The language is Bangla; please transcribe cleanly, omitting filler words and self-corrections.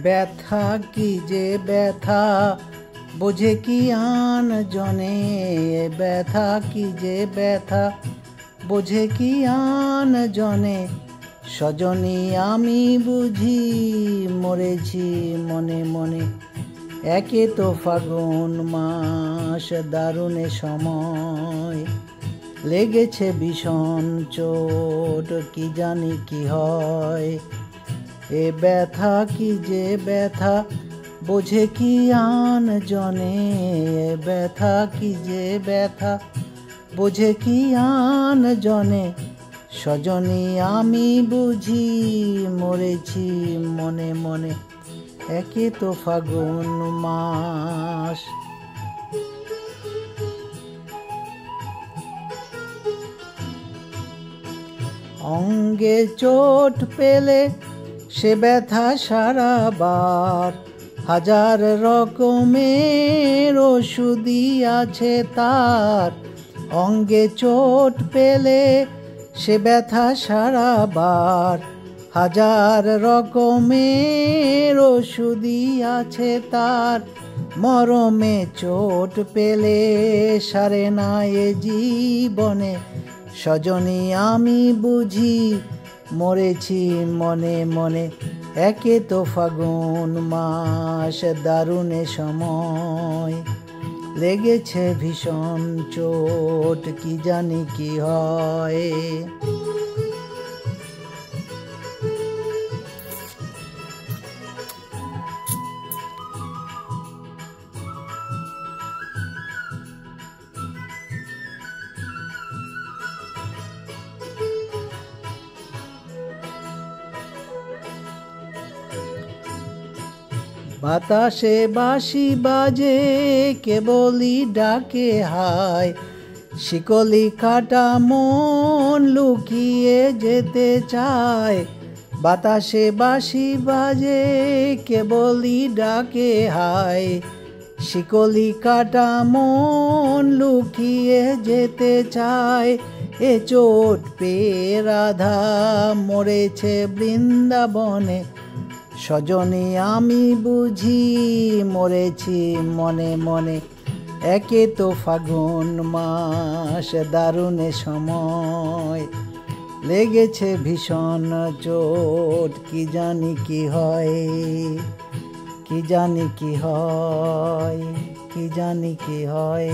ব্যথা কি যে ব্যথা বোঝে কি আন জনে, ব্যথা কি যে ব্যথা বোঝে কি আন জনে। সজনী আমি বুঝি মরেছি মনে মনে। একে তো ফাগুন মাস দারুণে সময়, লেগেছে ভীষণ চোট কি জানি কি হয়। এ ব্যথা কি যে ব্যথা বোঝে কি আন জনে, এ ব্যথা কি যে ব্যথা বোঝে কি আন জনে। সজনী আমি বুঝি মরেছি মনে মনে। একে তো ফাগুন মাস। অঙ্গে চোট পেলে সে ব্যথা সারাবার, হাজার রকমের ওষুধই আছে তার। অঙ্গে চোট পেলে সে ব্যথা সারাবার, হাজার রকমের ওষুধই আছে তার। মরমে চোট পেলে সারে না এ জীবনে, সজনী আমি বুঝি মরেছি মনে মনে। একে তো ফাগুন মাস দারুণে সময়, লেগেছে ভীষণ চোট কি জানি কি হয়। বাতাসে বাঁশি বাজে কেবলই ডাকে হায়, শিকলি কাটা মন লুকিয়ে যেতে চায়। বাতাসে বাঁশি বাজে কেবলই ডাকে হায়, শিকলি কাটা মন লুকিয়ে যেতে চায়। এ চোট পেয়ে রাধা মরেছে বৃন্দাবনে, সজনী আমি বুঝি মরেছি মনে মনে। একে তো ফাগুন মাস দারুণে সময়, লেগেছে ভীষণ চোট কি জানি কি হয়। কি জানি কি হয়, কি জানি কি হয়।